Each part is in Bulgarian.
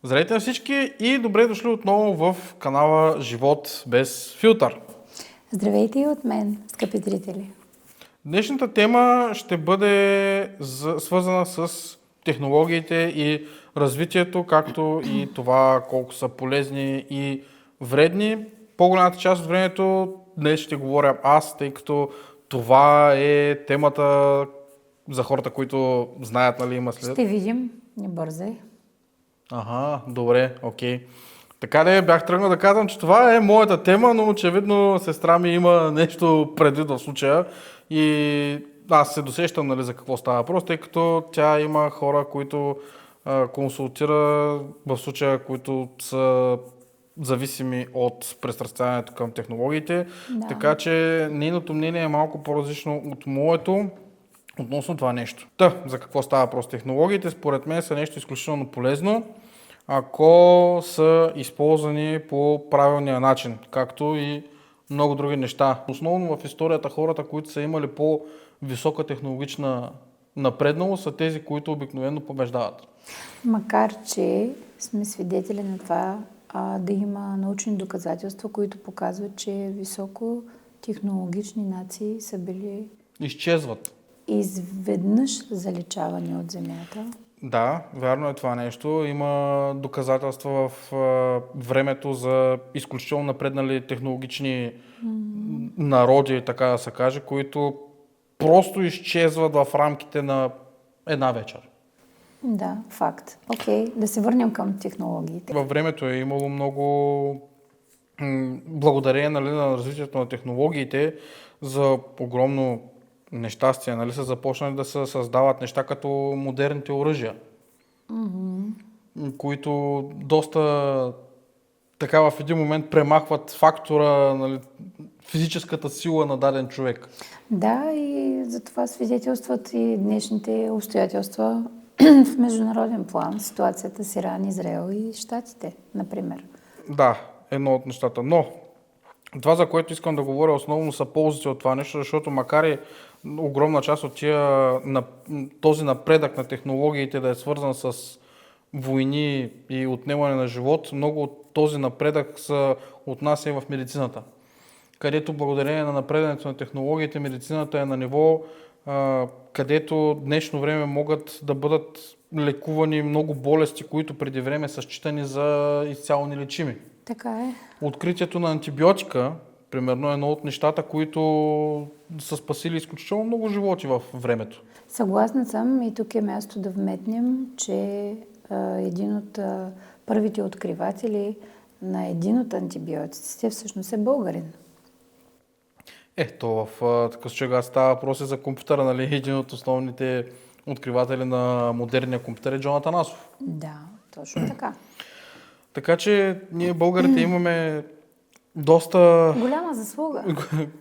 Здравейте на всички и добре дошли отново в канала Живот без филтър. Здравейте и от мен, скъпи зрители. Днешната тема ще бъде свързана с технологиите и развитието, както и това колко са полезни и вредни. По-голямата част от времето днес ще говоря аз, тъй като това е темата за хората, които знаят, нали, има след. Ще видим, не бързай. Ага, добре, окей. Така де, бях тръгнал да казвам, че това е моята тема, но очевидно сестра ми има нещо предвид в случая и аз се досещам, нали, за какво става въпрос, тъй като тя има хора, които консултира в случая, които са зависими от пристрастяването към технологиите, Да. така че нейното мнение е малко по-различно от моето относно това нещо. За какво става въпрос? Технологиите според мен са нещо изключително полезно, ако са използвани по правилния начин, както и много други неща. Основно в историята хората, които са имали по-висока технологична напредналост, са тези, които обикновено побеждават. Макар, че сме свидетели на това да има научни доказателства, които показват, че високо технологични нации са били Изчезват. изведнъж заличавани от Земята. Да, вярно е това нещо. Има доказателства в времето за изключително напреднали технологични народи, така да се каже, които просто изчезват в рамките на една вечер. Да, факт. Окей, да се върнем към технологиите. Във времето е имало много благодарение, нали, на развитието на технологиите за огромно нещастие, нали, са започнали да се създават неща като модерните оръжия, които доста така в един момент премахват фактора, нали, физическата сила на даден човек. Да, и за това свидетелстват и днешните обстоятелства в международен план. Ситуацията с Иран, Израел и Щатите, например. Да, едно от нещата. Но това, за което искам да говоря основно, са ползите от това нещо, защото макар и огромна част от този напредък на технологиите да е свързан с войни и отнемане на живот, много от този напредък се отнася и в медицината, където благодарение на напредването на технологиите медицината е на ниво, където днешно време могат да бъдат лекувани много болести, които преди време са считани за изцяло нелечими. Така е. Откритието на антибиотика, примерно, е едно от нещата, които са спасили изключително много животи в времето. Съгласна съм и тук е място да вметнем, че един от първите откриватели на един от антибиотиците всъщност е българин. То в такъв случай става въпрос за компютъра, нали? Един от основните откриватели на модерния компютър е Джон Атанасов. Да, точно така. Така че ние българите имаме доста... Голяма заслуга.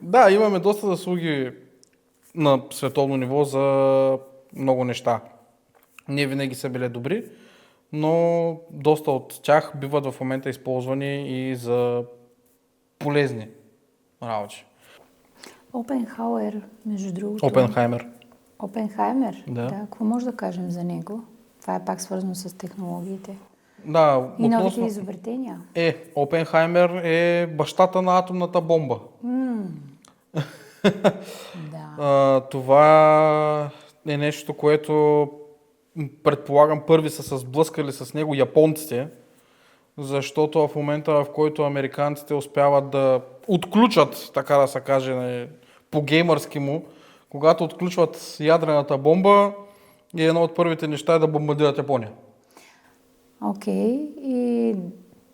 Да, имаме доста заслуги на световно ниво за много неща. Ние винаги са били добри, но доста от тях биват в момента използвани и за полезни работи. Опенхауер, между другото. Опенхаймер. Опенхаймер? Да. Какво може да кажем за него? Това е пак свързано с технологиите. Да, И новите изобретения. Опенхаймер е бащата на атомната бомба. Да. Това е нещо, което предполагам първи са се сблъскали с него японците, защото в момента, в който американците успяват да отключат, така да се каже, по геймърски му, когато отключват ядрената бомба, и едно от първите неща е да бомбардират Япония. Окей. И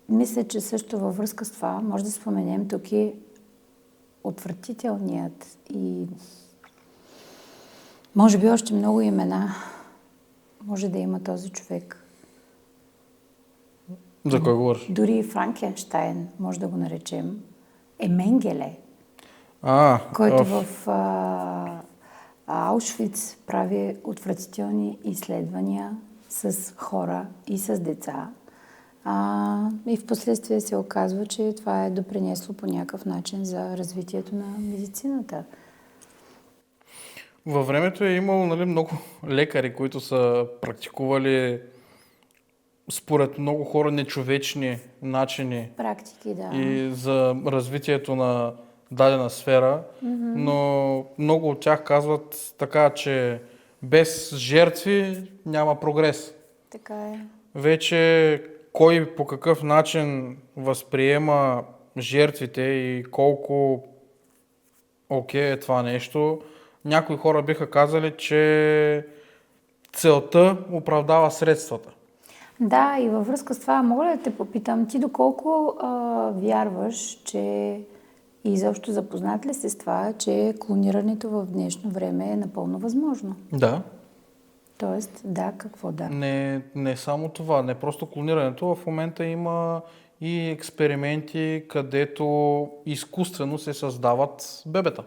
мисля, че също във връзка с това може да споменем тук и отвратителният и може би още много имена може да има този човек. За кой говориш? Дори и Франкенщайн, може да го наречем, е Менгеле, който в Аушвиц прави отвратителни изследвания с хора и с деца. И в последствие се оказва, че това е допринесло по някакъв начин за развитието на медицината. Във времето е имало, нали, много лекари, които са практикували според много хора нечовечни начини Практики, да. и за развитието на дадена сфера, но много от тях казват така, че без жертви няма прогрес. Така е. Вече кой по какъв начин възприема жертвите и колко окей е това нещо, някои хора биха казали, че целта оправдава средствата. Да, и във връзка с това, мога ли да те попитам, ти доколко вярваш, че и изобщо запознат ли си с това, че клонирането в днешно време е напълно възможно? Да. Тоест, да, какво да? Не само това, не просто клонирането. В момента има и експерименти, където изкуствено се създават бебета.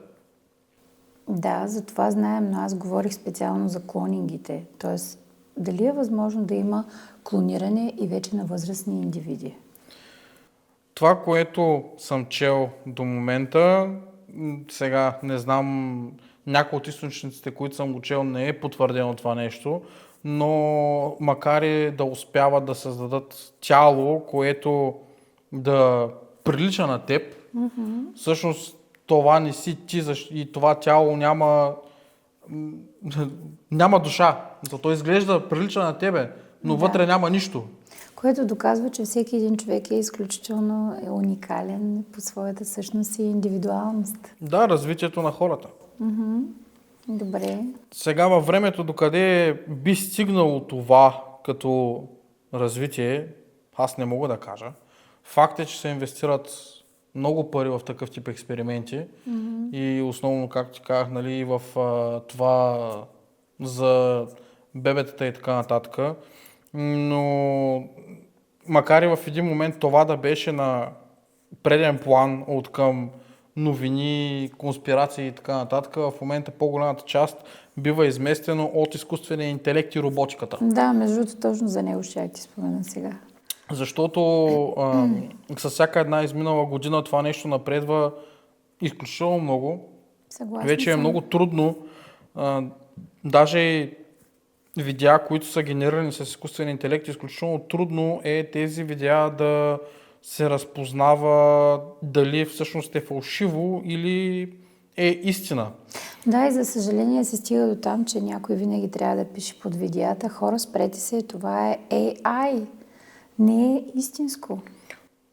Да, за това знаем, но аз говорих специално за клонингите. Тоест, дали е възможно да има клониране и вече на възрастни индивиди? Това, което съм чел до момента, сега не знам, някои от източниците, които съм го чел, не е потвърдено това нещо, но макар и да успяват да създадат тяло, което да прилича на теб, всъщност това не си ти и това тяло няма душа. То изглежда прилича на тебе, но вътре няма нищо. Което доказва, че всеки един човек е изключително уникален по своята същност и индивидуалност. Да, развитието на хората. Добре. Сега във времето, докъде би стигнало това като развитие, аз не мога да кажа. Факт е, че се инвестират много пари в такъв тип експерименти и основно, както ти казах, нали, в това за бебетата и така нататък. Но макар и в един момент това да беше на преден план от към новини, конспирации и така нататък, в момента по-голямата част бива изместено от изкуствения интелект и роботиката. Да, между другото, точно за него ще ти спомена сега. Защото с всяка една изминала година това нещо напредва изключително много. Съгласна Вече е съм. много трудно. Даже и видеа, които са генерирани с изкуствен интелект, изключително трудно е тези видеа да се разпознава дали всъщност е фалшиво или е истина. Да, и за съжаление се стига до там, че някой винаги трябва да пише под видеята. Хора, спрете се, това е AI. Не е истинско.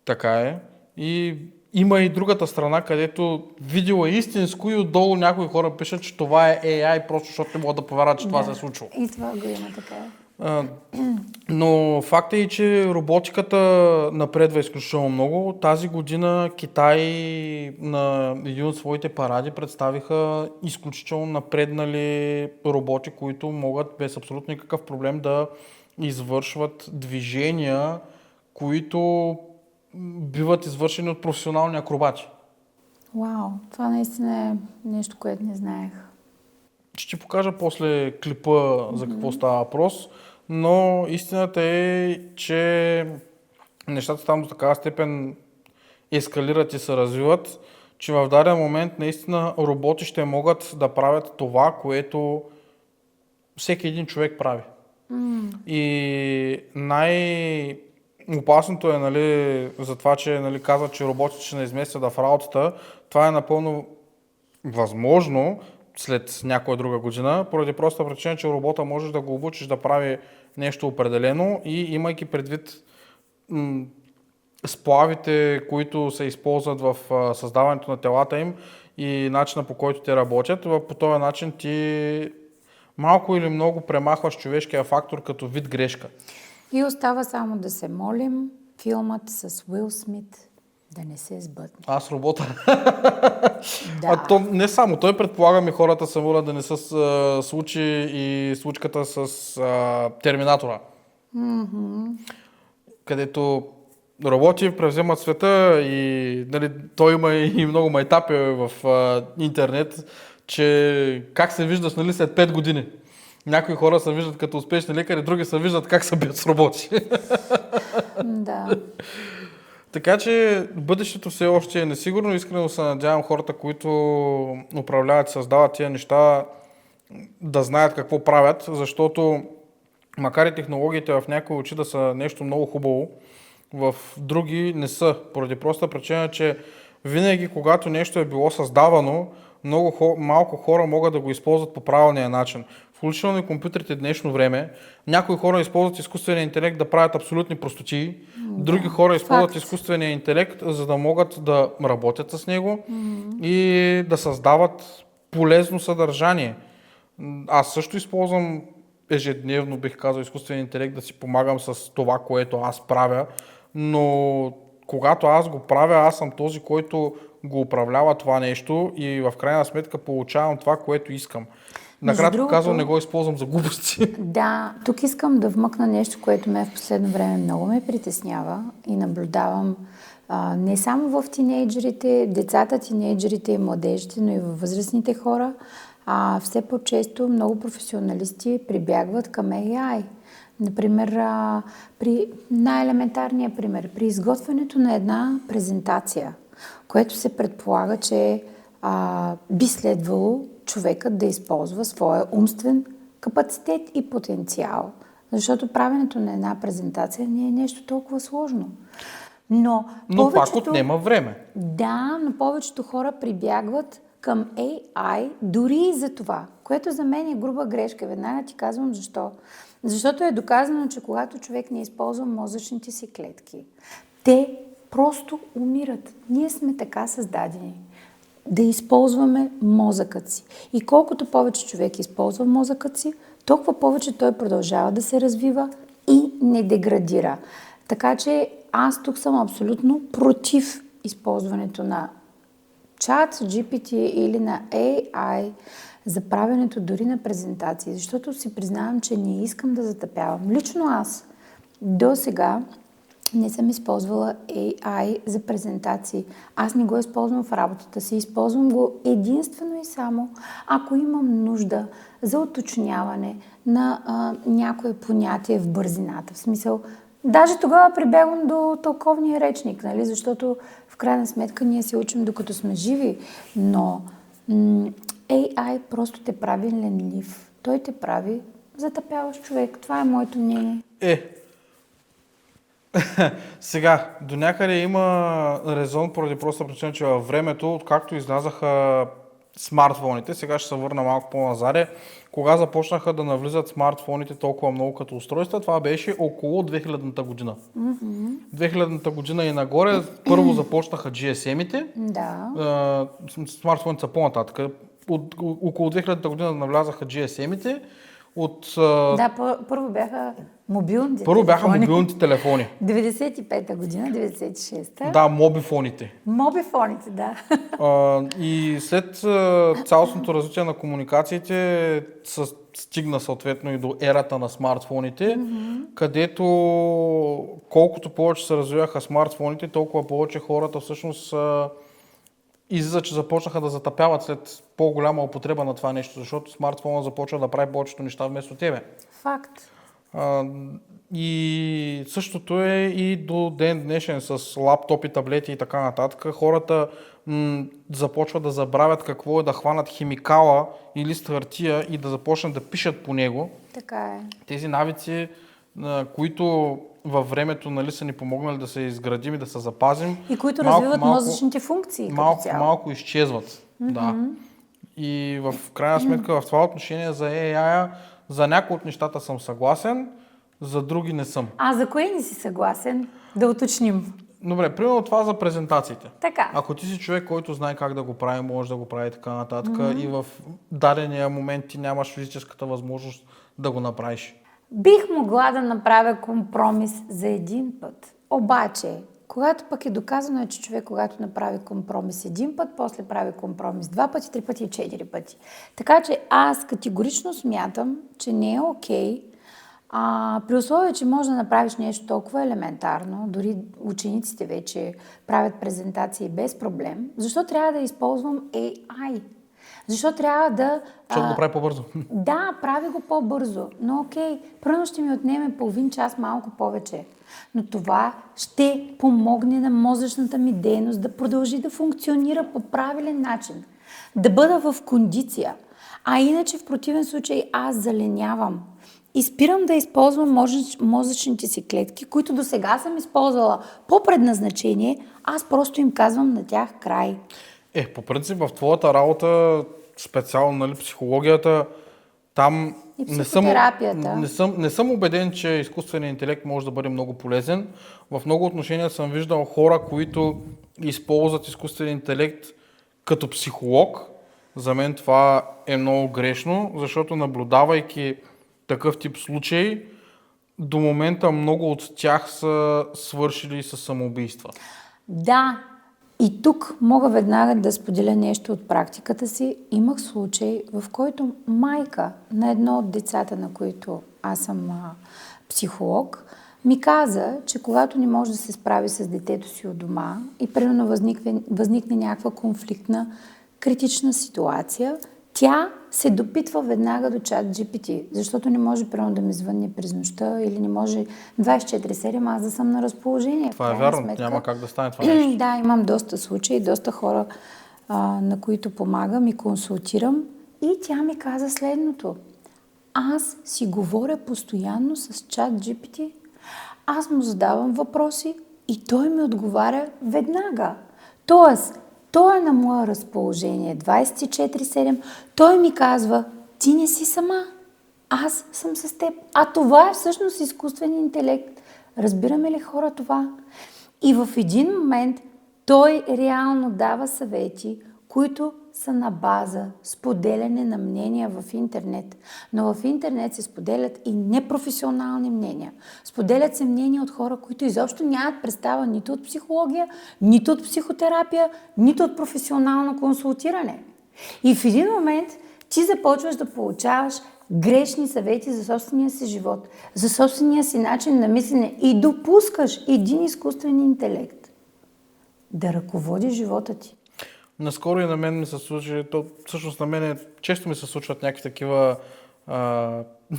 Така е. И има и другата страна, където видео е истинско и отдолу някои хора пишат, че това е AI, просто защото не могат да повярват, че това се е случило. И това го има така. Но факт е и, че роботиката напредва изключително много. Тази година Китай на един от своите паради представиха изключително напреднали роботи, които могат без абсолютно никакъв проблем да извършват движения, които биват извършени от професионални акробати. Вау, това наистина е нещо, което не знаех. Ще ти покажа после клипа за какво става въпрос, но истината е, че нещата там до такава степен ескалират и се развиват, че в даден момент наистина роботи ще могат да правят това, което всеки един човек прави. И най-опасното е, нали, за това, че, нали, казват, че роботите ще не изместят в работата. Това е напълно възможно след някоя друга година, поради проста причина, че робота можеш да го обучиш да прави нещо определено и имайки предвид сплавите, които се използват в създаването на телата им и начина, по който те работят, по този начин ти малко или много премахваш човешкия фактор като вид грешка. И остава само да се молим филмът с Уил Смит да не се сбъдне. Аз робота. Да. А то не само. Той предполагам и хората са воля да не се случи и случката с Терминатора. Където роботи превземат света и, нали, той има и много майтапи в интернет, че как се виждаш, нали, след 5 години. Някои хора се виждат като успешни лекари, други се виждат как се бият с роботи. Да. Така че бъдещето все още е несигурно. Искрено се надявам хората, които управляват и създават тия неща, да знаят какво правят, защото макар и технологиите в някои очи да са нещо много хубаво, в други не са, поради проста причина, че винаги когато нещо е било създавано, малко хора могат да го използват по правилния начин. Включително и компютрите в днешно време, някои хора използват изкуствения интелект да правят абсолютни простотии, други хора използват изкуствения интелект, за да могат да работят с него и да създават полезно съдържание. Аз също използвам ежедневно, бих казал, изкуствен интелект да си помагам с това, което аз правя, но когато аз го правя, аз съм този, който го управлява това нещо и в крайна сметка получавам това, което искам. Накратко казвам, не го използвам за глупости. Да, тук искам да вмъкна нещо, което ме в последно време много ме притеснява и наблюдавам не само в тинейджерите, децата, тинейджерите и младежите, но и във възрастните хора. Все по-често много професионалисти прибягват към AI. Например, при най-елементарния пример, при изготвянето на една презентация, което се предполага, че би следвало човекът да използва своя умствен капацитет и потенциал. Защото правенето на една презентация не е нещо толкова сложно. Но пак отнема време. Да, но повечето хора прибягват към AI дори и за това, което за мен е груба грешка. Веднага ти казвам защо. Защото е доказано, че когато човек не използва мозъчните си клетки, те просто умират. Ние сме така създадени да използваме мозъкът си. И колкото повече човек използва мозъкът си, толкова повече той продължава да се развива и не деградира. Така че аз тук съм абсолютно против използването на чат, GPT или на AI за правенето дори на презентации, защото си признавам, че не искам да затъпявам. Лично аз до сега не съм използвала AI за презентации. Аз не го използвам в работата си. Използвам го единствено и само, ако имам нужда за уточняване на някое понятие в бързината. В смисъл, даже тогава прибягвам до тълковния речник, нали? Защото в крайна сметка ние се учим докато сме живи, но AI просто те прави ленлив. Той те прави затъпяващ човек. Това е моето мнение. Сега, до някъде има резон поради проста причина, че във времето, откакто излязаха смартфоните, сега ще се върна малко по-назаде, кога започнаха да навлизат смартфоните толкова много като устройства, това беше около 2000-та година. 2000-та година и нагоре първо започнаха GSM-ите, смартфоните са по-нататък. Около 2000-та година навлязаха GSM-ите, първо бяха мобилните телефони. Първо бяха мобилните телефони. 95-та година, 96-та. Да, мобифоните. Мобифоните, да. И след цялостното развитие на комуникациите стигна съответно и до ерата на смартфоните, където колкото повече се развиваха смартфоните, толкова повече хората всъщност излиза, че започнаха да затъпяват след по-голяма употреба на това нещо, защото смартфона започва да прави повечето неща вместо тебе. Факт. И същото е и до ден днешен с лаптопи, таблети и така нататък. Хората започват да забравят какво е да хванат химикала или хартия и да започнат да пишат по него. Така е. Тези навици, които във времето, нали, са ни помогнали да се изградим и да се запазим. И които развиват мозъчните функции. Малко изчезват. Да. И в крайна сметка в това отношение за AI, за някои от нещата съм съгласен, за други не съм. А за кое не си съгласен? Да уточним. Добре, примерно това за презентациите. Така. Ако ти си човек, който знае как да го прави, може да го прави и така нататък, и в дадения момент ти нямаш физическата възможност да го направиш. Бих могла да направя компромис за един път. Обаче, когато пък е доказано, че човек, когато направи компромис един път, после прави компромис 2 пъти, 3 пъти и 4 пъти. Така че аз категорично смятам, че не е окей, при условие, че можеш да направиш нещо толкова елементарно, дори учениците вече правят презентации без проблем, защо трябва да използвам AI? Защо трябва да... Защото го прави по-бързо. Да, прави го по-бързо, но окей, първо ще ми отнеме половин час малко повече. Но това ще помогне на мозъчната ми дейност да продължи да функционира по правилен начин, да бъда в кондиция. А иначе в противен случай аз заленявам. и спирам да използвам мозъчните си клетки, които до сега съм използвала по предназначение, аз просто им казвам на тях край. По принцип в твоята работа, специално, нали, психологията, там И психотерапията. не съм убеден, че изкуственият интелект може да бъде много полезен. В много отношения съм виждал хора, които използват изкуствения интелект като психолог. За мен това е много грешно, защото наблюдавайки такъв тип случаи, до момента много от тях са свършили със самоубийства. Да, и тук мога веднага да споделя нещо от практиката си. Имах случай, в който майка на едно от децата, на които аз съм психолог, ми каза, че когато не може да се справи с детето си от дома и примерно възникне някаква конфликтна, критична ситуация, тя се допитва веднага до ChatGPT, защото не може примерно да ми звънне през нощта или не може 24/7 аз да съм на разположение. Това е вярно, няма как да стане това нещо. Да, имам доста случаи, доста хора, на които помагам и консултирам. И тя ми каза следното. Аз си говоря постоянно с ChatGPT. Аз му задавам въпроси и той ми отговаря веднага. Тоест, той е на мое разположение 24/7. Той ми казва, ти не си сама. Аз съм с теб. А това е всъщност изкуствен интелект. Разбираме ли хора това? И в един момент той реално дава съвети, които са на база споделяне на мнения в интернет. Но в интернет се споделят и непрофесионални мнения. Споделят се мнения от хора, които изобщо нямат представа нито от психология, нито от психотерапия, нито от професионално консултиране. И в един момент ти започваш да получаваш грешни съвети за собствения си живот, за собствения си начин на мислене и допускаш един изкуствен интелект да ръководи живота ти. Наскоро и на мен ми се случи, всъщност на мен често ми се случват някакви такива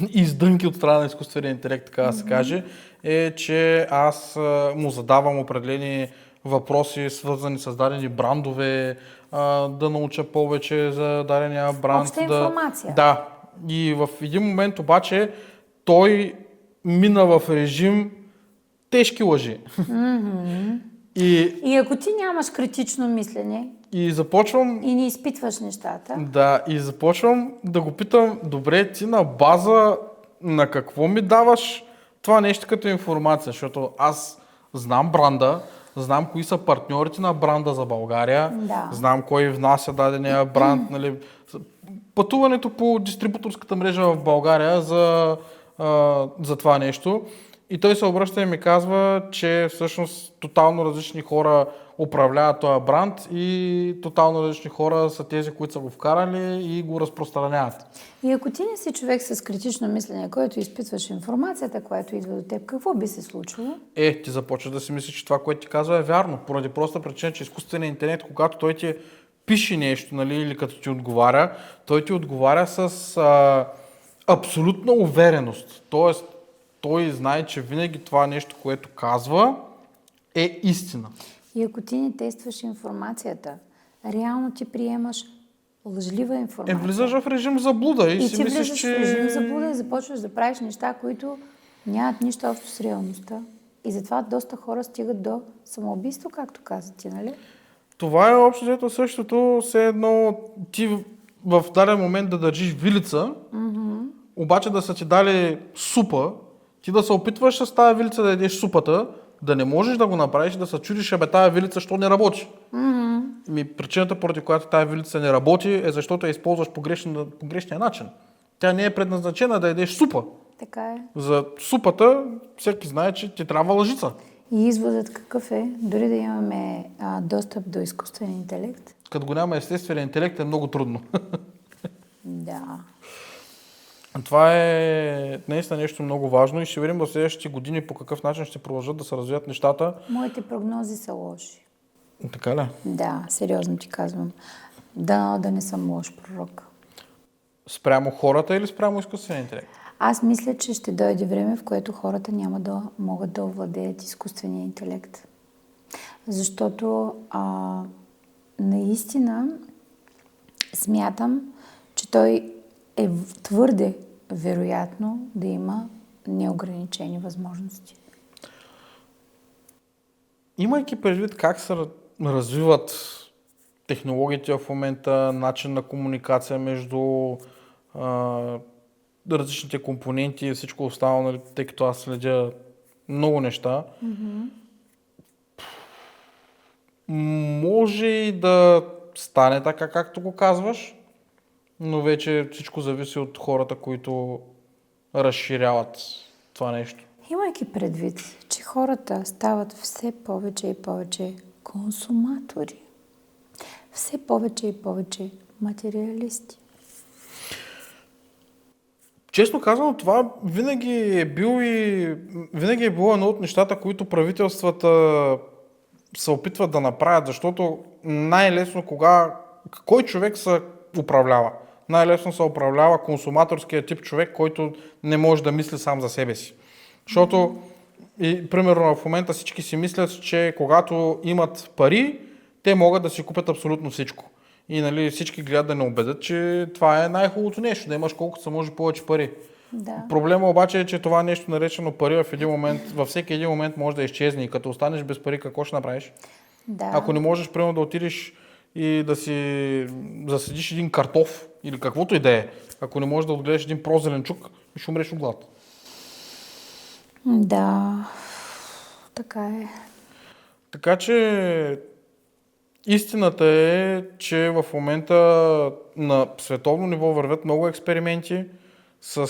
издънки от страна на изкуствения интелект, така да се каже, е, че аз му задавам определени въпроси, свързани с дадени брандове, да науча повече за дадения бранд. Обща информация. Да. И в един момент обаче той мина в режим тежки лъжи. И ако ти нямаш критично мислене и започвам... и не изпитваш нещата... Да, и започвам да го питам, добре, ти на база на какво ми даваш това нещо като информация, защото аз знам бранда, знам кои са партньорите на бранда за България, знам кой внася дадения бранд, нали, пътуването по дистрибуторската мрежа в България за това нещо. И той се обръща и ми казва, че всъщност тотално различни хора управляват този бранд и тотално различни хора са тези, които са го вкарали и го разпространяват. И ако ти не си човек с критично мислене, който изпитваш информацията, която идва до теб, какво би се случило? Ти започваш да си мислиш, че това, което ти казва е вярно. Поради проста причина, че изкуственият интернет, когато той ти пише нещо, нали, или като ти отговаря, той ти отговаря с абсолютна увереност. Тоест, той знае, че винаги това нещо, което казва, е истина. И ако ти не тестваш информацията, реално ти приемаш лъжлива информация. Влизаш в режим заблуда и си мислиш, че... в режим заблуда и започваш да правиш неща, които нямат нищо общо с реалността. И затова доста хора стигат до самоубийство, както каза ти, нали? Това е общо взето същото, все едно ти в даден момент да държиш вилица, обаче да са ти дали супа, ти да се опитваш с тази вилица да ядеш супата, да не можеш да го направиш, да се чудиш, тази вилица, що не работи. Причината, поради която тази вилица не работи, е защото я използваш по грешния начин. Тя не е предназначена да ядеш супа. Така е. За супата всеки знае, че ти трябва лъжица. И изводът какъв е? Дори да имаме достъп до изкуствен интелект. Като го няма естествен интелект е много трудно. Да. Това е наистина нещо много важно и ще видим в следващите години по какъв начин ще продължат да се развият нещата. Моите прогнози са лоши. Така ли? Да, сериозно ти казвам. Да не съм лош пророк. Спрямо хората или спрямо изкуствения интелект? Аз мисля, че ще дойде време, в което хората няма да могат да овладеят изкуствения интелект. Защото наистина смятам, че той е твърде вероятно да има неограничени възможности. Имайки предвид как се развиват технологиите в момента, начин на комуникация между различните компоненти и всичко останало, нали, тъй като аз следя много неща, може и да стане така, както го казваш, но вече всичко зависи от хората, които разширяват това нещо. Имайки предвид, че хората стават все повече и повече консуматори, все повече и повече материалисти. Честно казано, това винаги е било едно от нещата, които правителствата се опитват да направят, защото най-лесно кой човек се управлява? Най-лесно се управлява консуматорския тип човек, който не може да мисли сам за себе си. Защото, примерно в момента всички си мислят, че когато имат пари, те могат да си купят абсолютно всичко. И нали, всички гледат да не убедят, че това е най-хубавото нещо, да имаш колкото се може повече пари. Да. Проблема обаче е, че това нещо наречено пари във всеки един момент може да изчезне и като останеш без пари, какво ще направиш? Да. Ако не можеш, примерно, да отидеш и да си засадиш един картоф или каквото и да е, ако не можеш да отгледаш един прозеленчук, ще умреш от глад. Да, така е. Така че истината е, че в момента на световно ниво вървят много експерименти с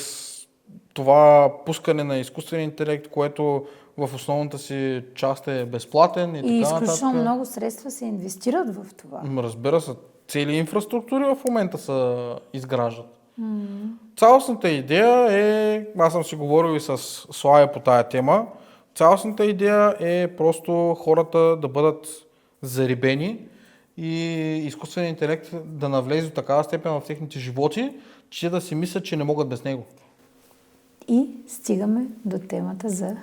това пускане на изкуствен интелект, което в основната си част е безплатен и така нататък. Изключително много средства се инвестират в това. Разбира се, цели инфраструктури в момента се изграждат. Цялостната идея е, аз съм си говорил и с Славя по тая тема, цялостната идея е просто хората да бъдат зарибени и изкуственият интелект да навлезе до такава степен в техните животи, че да си мислят, че не могат без него. И стигаме до темата за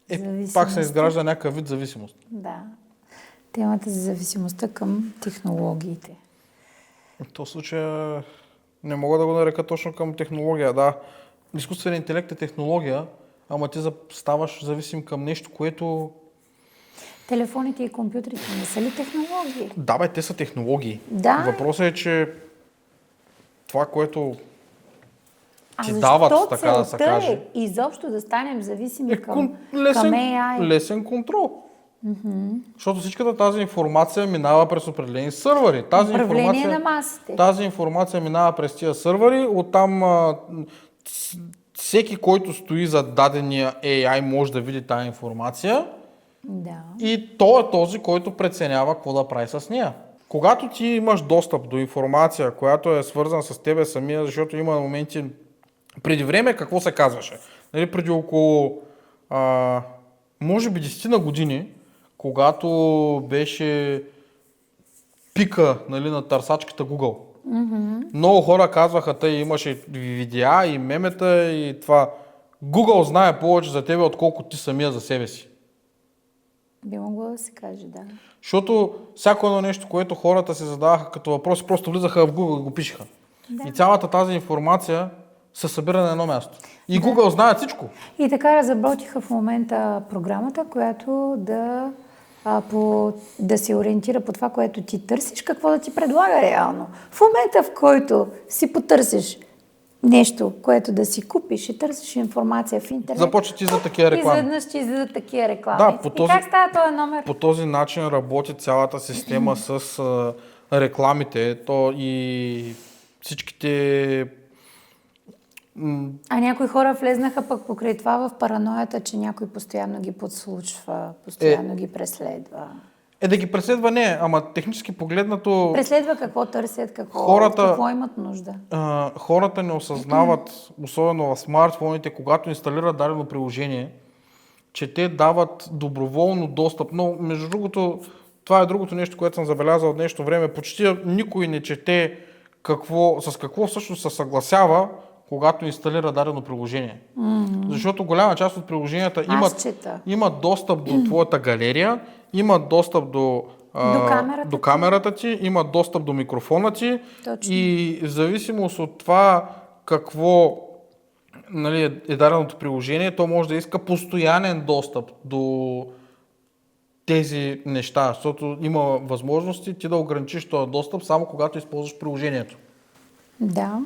зависимост. Пак се изгражда някакъв вид зависимост. Да. Темата за зависимостта към технологиите. В този случай не мога да го нарека точно към технология. Да, изкуственият интелект е технология, ама ти ставаш зависим към нещо, което... Телефоните и компютрите не са ли технологии? Да, бе, те са технологии. Да. Въпросът е, че това, което ти дават, така да се каже... е изобщо да станем зависими към лесен, AI? лесен контрол. Защото всичката тази информация минава през определени сървъри. Управление на масите. Тази информация минава през тия сървъри, оттам всеки, който стои зад дадения AI, може да види тази информация. Да. И той е този, който преценява какво да прави с нея. Когато ти имаш достъп до информация, която е свързана с тебе самия, защото има моменти... Преди време какво се казваше? Нали, преди около, може би 10 на години, когато беше пика, нали, на търсачката Google. Много хора казваха, тъй имаше видеа и мемета и това. Google знае повече за тебе, отколкото ти самия за себе си. Би могло да се каже, да. Защото всяко едно нещо, което хората се задаваха като въпроси, просто влизаха в Google и го пишеха. Да. И цялата тази информация се събира на едно място. И Google знае всичко. И така разработиха в момента програмата, която да се ориентира по това, което ти търсиш, какво да ти предлага реално. В момента, в който си потърсиш нещо, което да си купиш и търсиш информация в интернет, Започва ти за такива реклами. изведнъж ти излизат такива реклами. Да, И как става този номер? По този начин работи цялата система с рекламите. То и всичките... А някои хора влезнаха пък покрай това в параноята, че някой постоянно ги подслушва, постоянно ги преследва. Да ги преследва не, ама технически погледнато... Преследва какво търсят, какво имат нужда. Хората не осъзнават, особено в смартфоните, когато инсталират дадено приложение, че те дават доброволно достъп. Но, между другото, това е другото нещо, което съм забелязал от днешно време. Почти никой не чете с какво всъщност се съгласява, когато инсталира дадено приложение. Защото голяма част от приложенията имат достъп до твоята галерия, имат достъп до камерата ти, имат достъп до микрофона ти. Точно. И в зависимост от това какво нали, е даденото приложение, то може да иска постоянен достъп до тези неща, защото има възможности ти да ограничиш този достъп само когато използваш приложението. Да.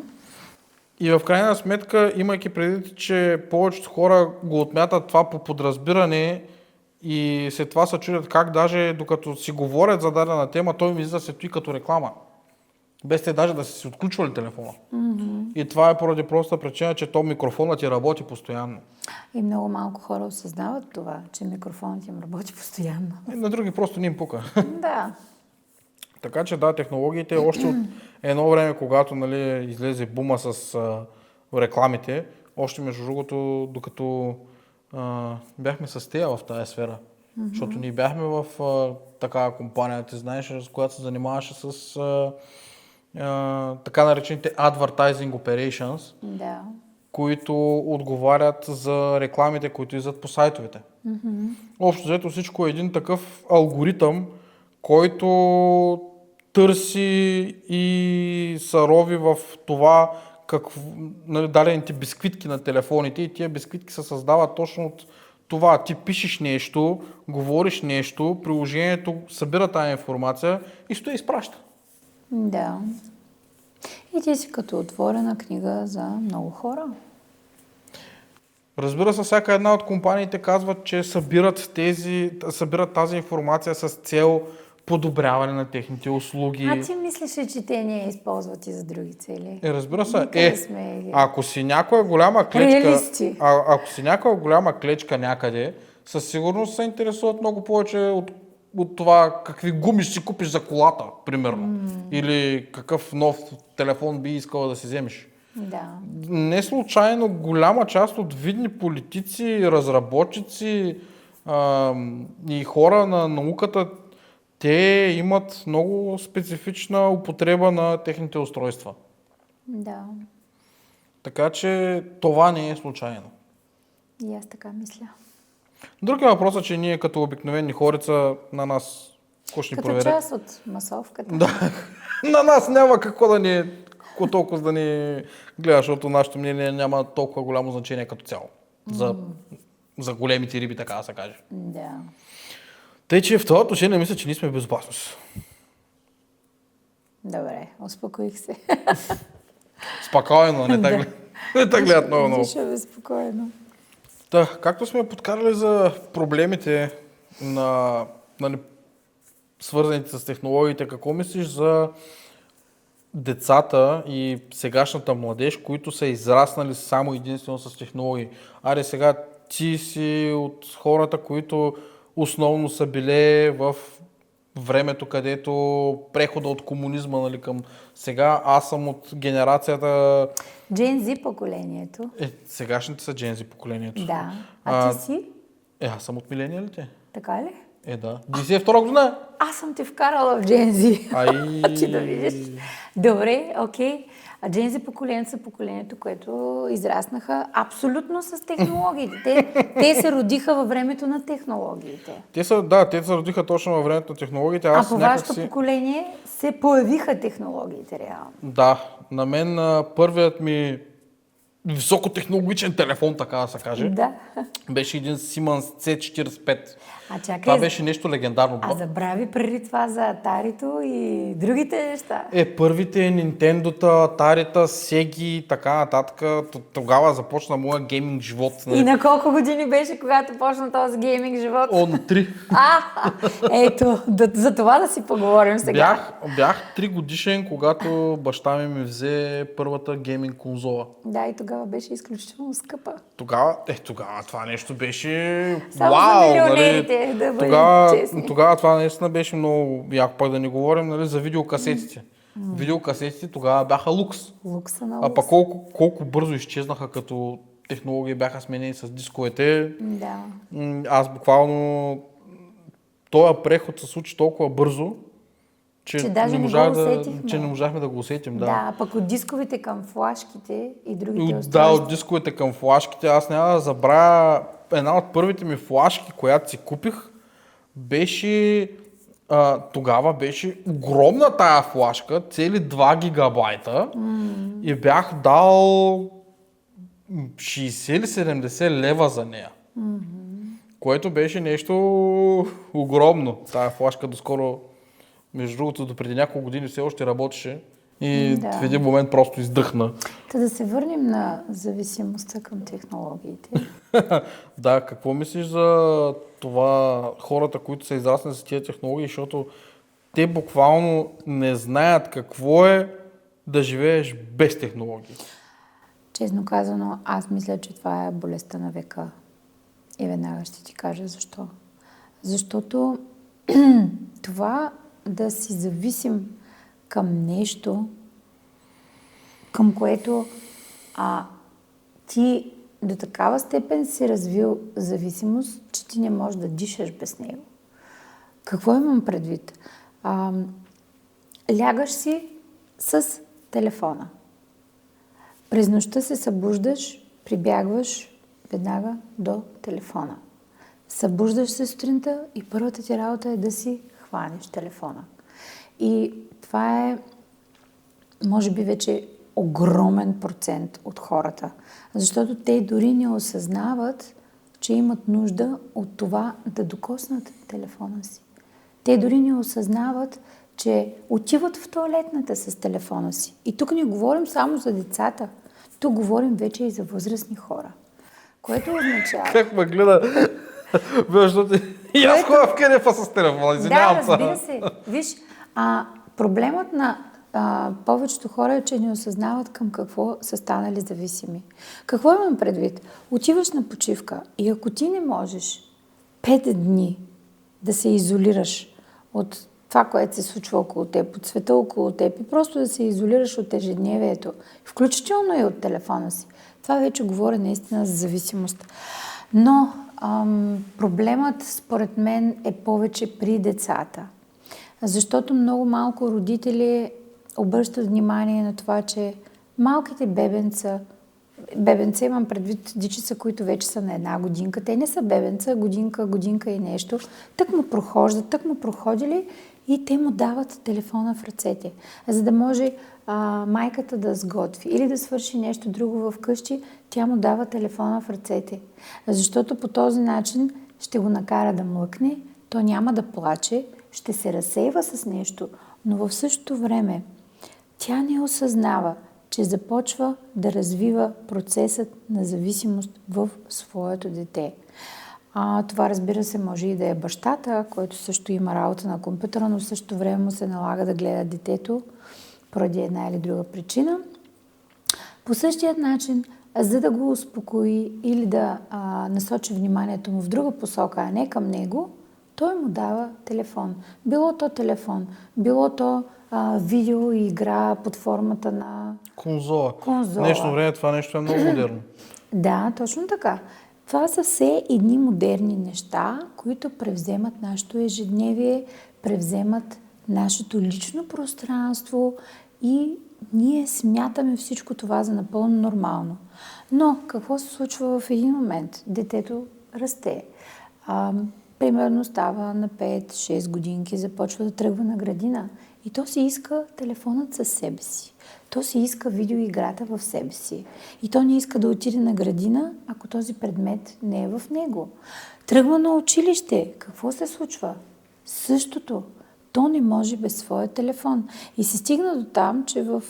И в крайна сметка, имайки предвид, че повечето хора го отмятат това по подразбиране и след това се чудят как даже докато си говорят за дадена тема, той ми излиза се стои като реклама. Без те даже да са си отключвали телефона. И това е поради проста причина, че то микрофонът ти работи постоянно. И много малко хора осъзнават това, че микрофонът им работи постоянно. И на други просто не им пука. Да. Така че да, технологиите още от едно време, когато нали, излезе бума с рекламите, още между другото, докато бяхме с тея в тази сфера. Защото ние бяхме в такава компания, ти знаеш, с която се занимаваше с така наречените Advertising Operations, Да. които отговарят за рекламите, които излизат по сайтовете. Общо взето всичко е един такъв алгоритъм, който търси и се рови в това нали, дадените бисквитки на телефоните и тия бисквитки се създават точно от това. Ти пишеш нещо, говориш нещо, приложението събира тази информация и ще я изпраща. Да. И ти си като отворена книга за много хора. Разбира се, всяка една от компаниите казват, че събират тази информация с цел подобряване на техните услуги. А ти мислиш ли, че те не я използват и за други цели? Разбира се, Никъде сме... ако си някоя голяма клечка, Реалисти. ако си някоя голяма клечка някъде, със сигурност се интересуват много повече от това какви гуми ще си купиш за колата, примерно. Или какъв нов телефон би искала да си вземеш. Да. Не случайно голяма част от видни политици, разработчици и хора на науката, те имат много специфична употреба на техните устройства. Да. Така че това не е случайно. И аз така мисля. Друг е въпросът, че ние като обикновени хорица на нас какво ще ни Като проверят? част от масовката. Да, на нас няма какво толкова да ни гледа, защото нашето мнение няма толкова голямо значение като цяло. За големите риби, така да се каже. Да. Тъй, че в това отношение мисля, че ние сме в безопасност. Добре, успокоих се. Спокойно, не те гледат много. Диша безпокойно. Да, както сме подкарали за проблемите свързаните с технологиите, какво мислиш за децата и сегашната младеж, които са израснали само единствено с технологии? Аре сега ти си от хората, които основно са биле в времето, където прехода от комунизма нали, към сега. Аз съм от генерацията... Gen Z поколението. Сегашните са Gen Z поколението. Да. А ти си? Аз съм от милениалите. Така ли? Да. 92 година. Аз съм те вкарала в Gen Z. Ай... Ти да видиш. Добре, окей. А Gen Z поколението са поколението, което израснаха абсолютно с технологиите. Те се родиха във времето на технологиите. Те се родиха точно във времето на технологиите. А по вашето поколение се появиха технологиите реално. Да. На мен първият ми високотехнологичен телефон, така да се каже, Да. беше един Siemens C45. Чакай, Това беше нещо легендарно. А забрави преди това за Атарито и другите неща. Първите Nintendo-та, Atari-та, Sega и така нататък. Тогава започна моя гейминг живот. И на колко години беше, когато почна този гейминг живот? На 3. Ето, за това да си поговорим сега. Бях 3 годишен, когато баща ми взе първата гейминг конзола. Да, и тогава беше изключително скъпа. Тогава това нещо беше... Само вау, за милионерите, да бъдем честни. Тогава това наистина беше много яко, пак да не говорим нали, за видеокасетите. Видеокасетите тогава бяха лукс. Лукса на А лукс. пък колко бързо изчезнаха като технологии бяха сменени с дисковете. Да. Аз буквално този преход се случи толкова бързо, че даже не можахме да го усетим. Да, пък от дисковите към флашките и другите устройства. Да, от дисковете към флашките. Аз няма да забравя една от първите ми флашки, която си купих, беше тогава беше огромна тая флашка, цели 2 гигабайта и бях дал 60 или 70 лева за нея. Което беше нещо огромно. Тая флашка доскоро, между другото, допреди няколко години все още работеше и Да. в един момент просто издъхна. Та да се върнем на зависимостта към технологиите. Да, какво мислиш за това хората, които са израснали с тия технологии, защото те буквално не знаят какво е да живееш без технологии. Честно казано, аз мисля, че това е болестта на века. И веднага ще ти кажа защо. Защото това да си зависим към нещо, към което ти до такава степен си развил зависимост, че ти не можеш да дишаш без него. Какво имам предвид? Лягаш си с телефона. През нощта се събуждаш, прибягваш веднага до телефона. Събуждаш се сутринта и първата ти работа е да си хванеш телефона. И това е, може би, вече огромен процент от хората. Защото те дори не осъзнават, че имат нужда от това да докоснат телефона си. Те дори не осъзнават, че отиват в тоалетната с телефона си. И тук не говорим само за децата. Тук говорим вече и за възрастни хора. Което означава... Как ме гледа? Защото и аз ходя в кенефа с телефона, извинявам се. Да, разбира се. Виж, проблемът на повечето хора е, че не осъзнават към какво са станали зависими. Какво имам предвид? Отиваш на почивка и ако ти не можеш 5 дни да се изолираш от това, което се случва около теб, от света около теб и просто да се изолираш от ежедневието, включително и от телефона си, това вече говоря наистина за зависимост. Но проблемът, според мен, е повече при децата. Защото много малко родители обръщат внимание на това, че малките бебенца имам предвид дичица, които вече са на 1 годинка. Те не са бебенца, годинка и нещо. Тък му прохождат, тък му проходили и те му дават телефона в ръцете. За да може майката да сготви или да свърши нещо друго вкъщи, тя му дава телефона в ръцете. Защото по този начин ще го накара да млъкне, то няма да плаче, ще се разсейва с нещо, но в същото време тя не осъзнава, че започва да развива процесът на зависимост в своето дете. Това, разбира се, може и да е бащата, който също има работа на компютъра, но в същото време му се налага да гледа детето поради една или друга причина. По същия начин, за да го успокои или да насочи вниманието му в друга посока, а не към него, той му дава телефон. Било то телефон, било то видео и игра под формата на конзола. В конзола. днешно време това нещо е много модерно. Да, точно така. Това са все едни модерни неща, които превземат нашето ежедневие, превземат нашето лично пространство и ние смятаме всичко това за напълно нормално. Но какво се случва в един момент? Детето расте. Примерно става на 5-6 годинки, започва да тръгва на градина и то си иска телефонът със себе си. То си иска видеоиграта в себе си. И то не иска да отиде на градина, ако този предмет не е в него. Тръгва на училище. Какво се случва? Същото. То не може без своя телефон. И се стигна до там, че в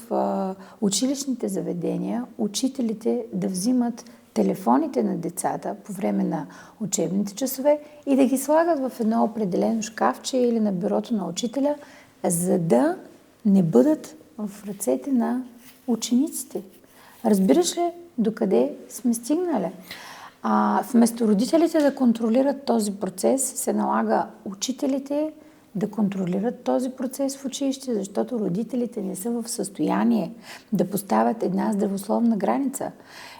училищните заведения учителите да взимат телефоните на децата по време на учебните часове и да ги слагат в едно определено шкафче или на бюрото на учителя, за да не бъдат в ръцете на учениците. Разбираш ли докъде сме стигнали? Вместо родителите да контролират този процес, се налага учителите да контролират този процес в училище, защото родителите не са в състояние да поставят една здравословна граница.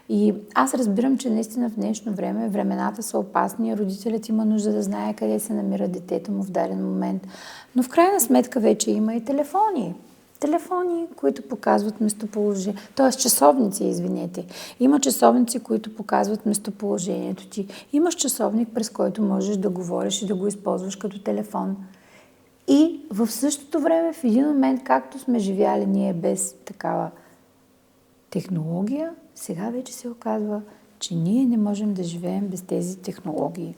И аз разбирам, че наистина в днешно време времената са опасни, родителят има нужда да знае къде се намира детето му в даден момент. Но в крайна сметка вече има и телефони. Телефони, които показват местоположение, т.е. часовници, извинете. Има часовници, които показват местоположението ти. Имаш часовник, през който можеш да говориш и да го използваш като телефон. И в същото време, в един момент, както сме живяли ние без такава технология, сега вече се оказва, че ние не можем да живеем без тези технологии.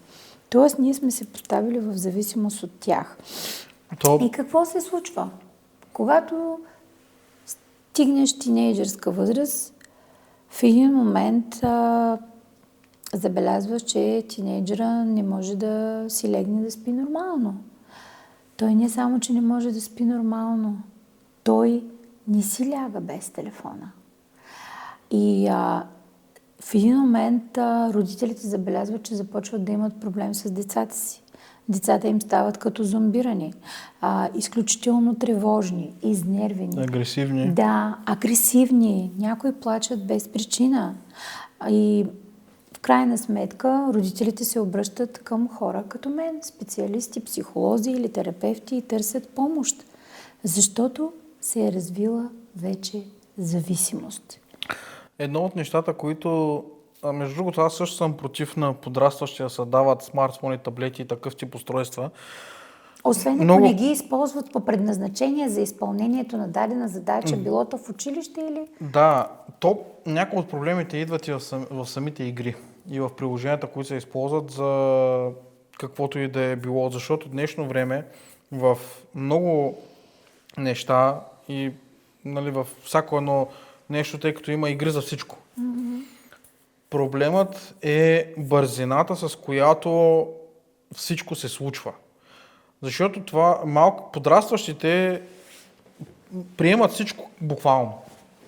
Тоест, ние сме се поставили в зависимост от тях. И какво се случва? Когато стигнеш тинейджърска възраст, в един момент забелязваш, че тинейджера не може да си легне да спи нормално. Той не само, че не може да спи нормално, той не си ляга без телефона. И в един момент родителите забелязват, че започват да имат проблем с децата си. Децата им стават като зомбирани, изключително тревожни, изнервени. Агресивни. Да, агресивни. Някои плачат без причина. И в крайна сметка родителите се обръщат към хора като мен, специалисти, психолози или терапевти и търсят помощ. Защото се е развила вече зависимост. Едно от нещата, които, между другото, аз също съм против на подрастващия да се дават смартфони, таблети и такъв тип устройства. Освен ако не ги използват по предназначение за изпълнението на дадена задача, било то в училище или... Да, някои от проблемите идват и в самите игри и в приложенията, които се използват за каквото и да е било. Защото в днешно време в много неща и във всяко едно нещо, тъй като има игри за всичко. Проблемът е бързината, с която всичко се случва. Защото това подрастващите приемат всичко буквално.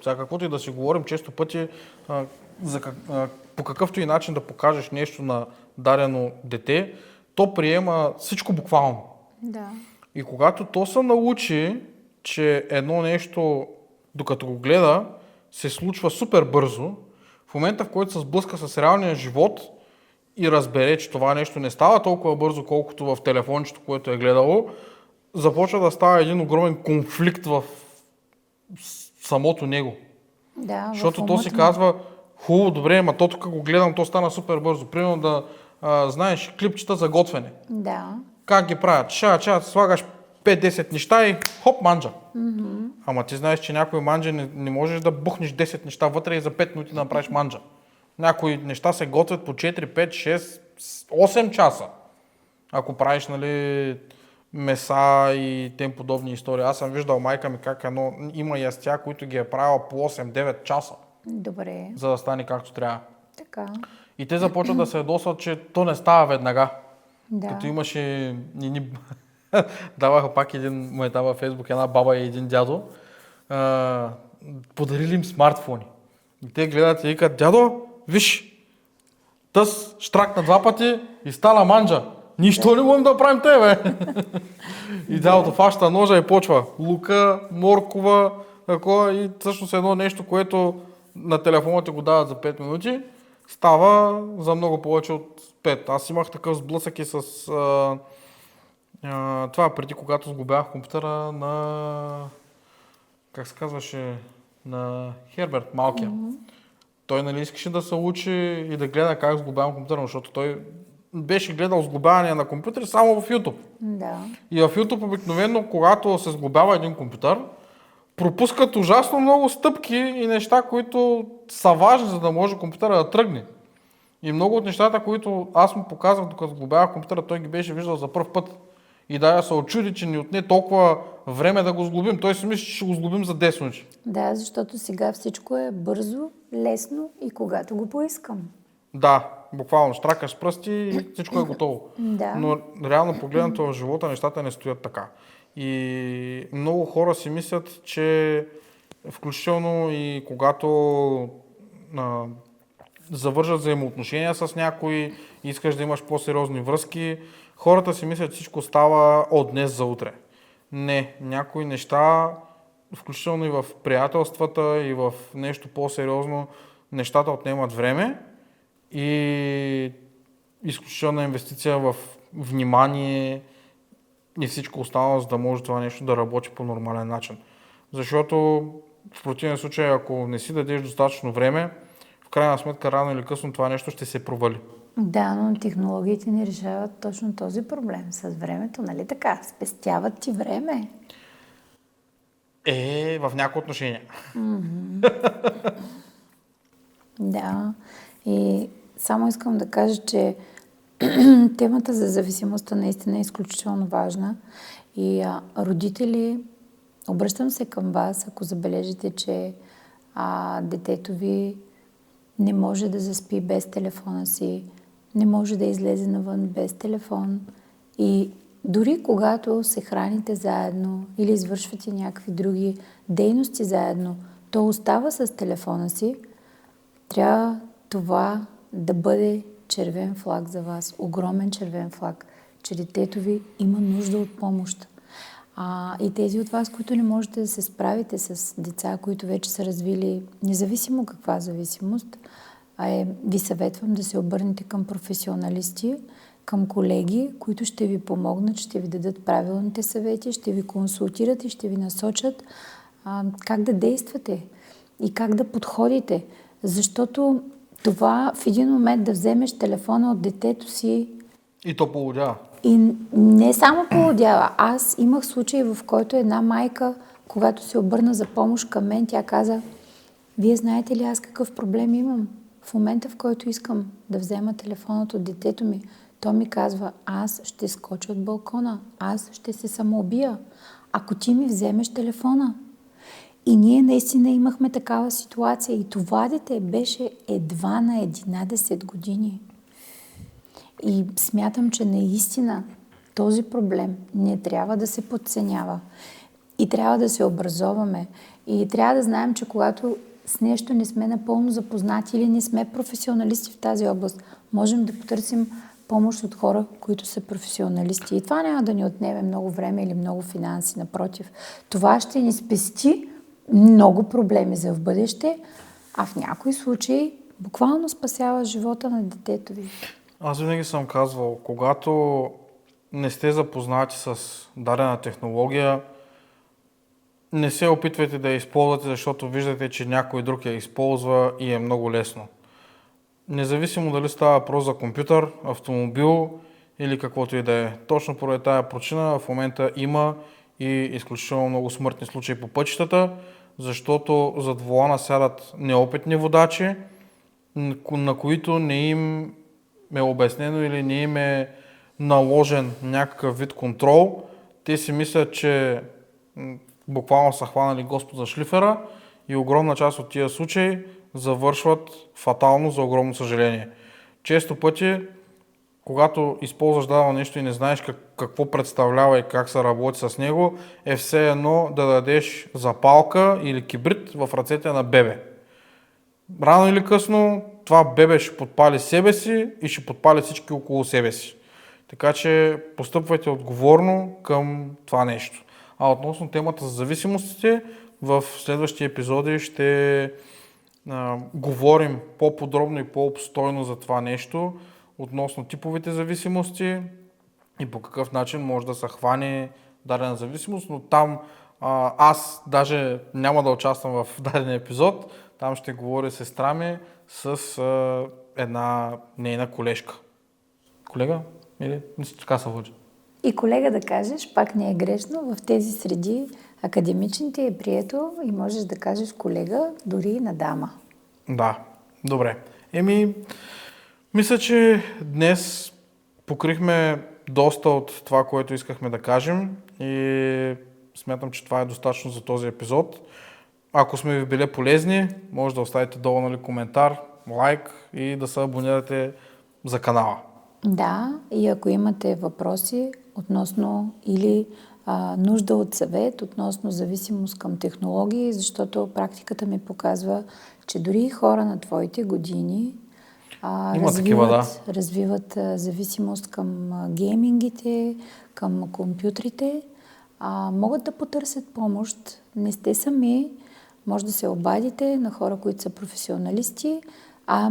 За каквото и да си говорим, често пъти по какъвто и начин да покажеш нещо на дадено дете, то приема всичко буквално. Да. И когато то се научи, че едно нещо, докато го гледа, се случва супер бързо, в момента, в който се сблъска с реалния живот и разбере, че това нещо не става толкова бързо, колкото в телефончето, което е гледало, започва да става един огромен конфликт в самото него. Да, защото то си казва, хубаво, добре, ама то тук го гледам, то стана супер бързо. Примерно да знаеш клипчета за готвене. Да. Как ги правят? Слагаш 5-10 неща и хоп, манджа. Ама ти знаеш, че някои манджа не можеш да бухнеш 10 неща вътре и за 5 минути да направиш манджа. Някои неща се готвят по 4, 5, 6, 8 часа. Ако правиш, меса и тем подобни истории. Аз съм виждал майка ми как има ястия, които ги е правила по 8-9 часа. Добре. За да стане както трябва. Така. И те започват да се ядосват, че то не става веднага. Да. Като имаше даваха пак във Фейсбук една баба и един дядо. Подарили им смартфони. И те гледат и викат, дядо, виж, тъс штракна 2 пъти и стана манджа. Нищо не можем да правим тебе. И дядото фаща ножа и почва. Лука, моркова, такова и всъщност едно нещо, което на телефона ти го дават за 5 минути, става за много повече от 5. Аз имах такъв сблъсък и с това преди, когато сглобявах компютъра на, как се казваше, на Херберт малкия. Той искаше да се учи и да гледа как сглобявам компютъра, защото той беше гледал сглобяване на компютъри само в YouTube. Да. И в YouTube обикновено, когато се сглобява един компютър, пропускат ужасно много стъпки и неща, които са важни, за да може компютъра да тръгне. И много от нещата, които аз му показвах, докато сглобявах компютъра, той ги беше виждал за първ път. И да се очуди, че ни отне толкова време да го сглобим. Той си мисли, че ще го сглобим за 10 минути. Да, защото сега всичко е бързо, лесно и когато го поискам. Да, буквално штракаш с пръсти и всичко е готово. Да. Но реално погледнато в живота нещата не стоят така. И много хора си мислят, че включително и когато завържат взаимоотношения с някой, искаш да имаш по-сериозни връзки, хората си мислят, че всичко става от днес за утре. Не, някои неща, включително и в приятелствата и в нещо по-сериозно, нещата отнемат време и изключителна инвестиция в внимание и всичко останало, за да може това нещо да работи по нормален начин. Защото в противен случай, ако не си дадеш достатъчно време, в крайна сметка рано или късно това нещо ще се провали. Да, но технологиите ни решават точно този проблем с времето, нали така? Спестяват ти време. В някои отношения. Да. И само искам да кажа, че темата за зависимостта наистина е изключително важна. И родители, обръщам се към вас, ако забележите, че детето ви не може да заспи без телефона си, не може да излезе навън без телефон. И дори когато се храните заедно или извършвате някакви други дейности заедно, то остава с телефона си, трябва това да бъде червен флаг за вас, огромен червен флаг, че детето ви има нужда от помощ. И тези от вас, които не можете да се справите с деца, които вече са развили независимо каква зависимост, ви съветвам да се обърнете към професионалисти, към колеги, които ще ви помогнат, ще ви дадат правилните съвети, ще ви консултират и ще ви насочат как да действате и как да подходите. Защото това в един момент да вземеш телефона от детето си... И то полудява. И не само полудява. Аз имах случай, в който една майка, когато се обърна за помощ към мен, тя каза: вие знаете ли аз какъв проблем имам? В момента, в който искам да взема телефонът от детето ми, то ми казва: аз ще скоча от балкона, аз ще се самоубия, ако ти ми вземеш телефона. И ние наистина имахме такава ситуация. И това дете беше едва на 11 години. И смятам, че наистина този проблем не трябва да се подценява. И трябва да се образоваме. И трябва да знаем, че когато с нещо не сме напълно запознати или не сме професионалисти в тази област, можем да потърсим помощ от хора, които са професионалисти. И това няма да ни отнеме много време или много финанси. Напротив, това ще ни спести много проблеми за в бъдеще, а в някои случаи буквално спасява живота на детето ви. Аз винаги съм казвал, когато не сте запознати с дадена технология, не се опитвайте да я използвате, защото виждате, че някой друг я използва и е много лесно. Независимо дали става въпрос за компютър, автомобил или каквото и да е. Точно поради тази причина в момента има и изключително много смъртни случаи по пътищата, защото зад волана сядат неопитни водачи, на които не им е обяснено или не им е наложен някакъв вид контрол. Те си мислят, че буквално са хванали Господ за шлифера и огромна част от тия случаи завършват фатално, за огромно съжаление. Често пъти, когато използваш дадено нещо и не знаеш какво представлява и как се работи с него, е все едно да дадеш запалка или кибрид в ръцете на бебе. Рано или късно това бебе ще подпали себе си и ще подпали всички около себе си. Така че постъпвайте отговорно към това нещо. А относно темата за зависимостите, в следващи епизоди ще говорим по-подробно и по-обстойно за това нещо, относно типовите зависимости и по какъв начин може да се хване дадена зависимост, но там аз даже няма да участвам в даден епизод, там ще говоря сестра ми с една нейна колежка. Колега? Или не си така се води? И колега да кажеш, пак не е грешно, в тези среди академичните е прието и можеш да кажеш колега дори и на дама. Да, добре. Мисля, че днес покрихме доста от това, което искахме да кажем и смятам, че това е достатъчно за този епизод. Ако сме ви били полезни, може да оставите долу коментар, лайк и да се абонирате за канала. Да, и ако имате въпроси относно или нужда от съвет, относно зависимост към технологии, защото практиката ми показва, че дори хора на твоите години развиват зависимост към геймингите, към компютрите, могат да потърсят помощ. Не сте сами, може да се обадите на хора, които са професионалисти,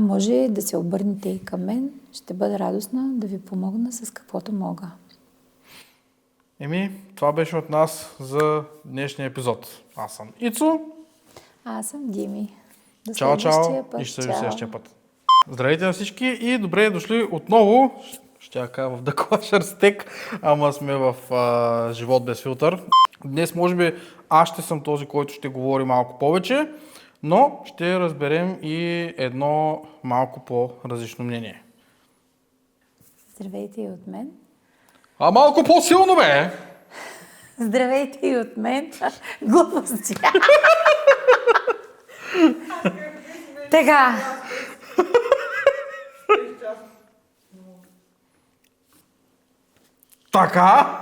може да се обърнете и към мен. Ще бъда радостна да ви помогна с каквото мога. Това беше от нас за днешния епизод. Аз съм Ицо. Аз съм Дими. До чао, път. И ще се видим следващия път. Здравейте на всички и добре дошли отново. Ще я кажа в The Clasher Stack, ама сме в живот без филтър. Днес може би аз ще съм този, който ще говори малко повече, Но ще разберем и едно малко по-различно мнение. Здравейте и от мен. А малко по-силно, бе! Здравейте и от мен. Глупости. Така. Така!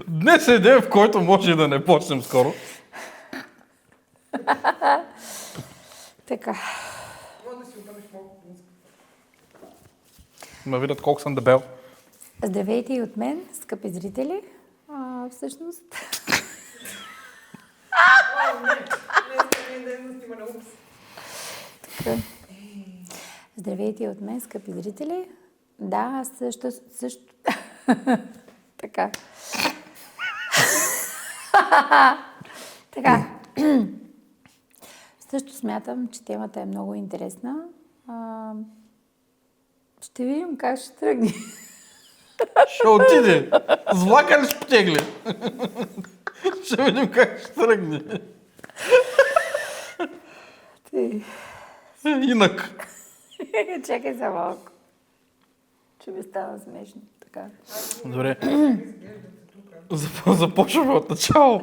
Днес е ден, в който може и да не почнем скоро. Така. Ма видят колко съм дебел. Здравейте и от мен, скъпи зрители. Всъщност... Така. Здравейте и от мен, скъпи зрители. Да, аз също... Така. Така. Също смятам, че темата е много интересна. Ще видим как ще тръгне. Ще отиде. С влака ли ще потегли? Ще видим как ще тръгне. Инак. Чакай за малко. Ще ми става смешно. Така. Добре. Започваме от начало.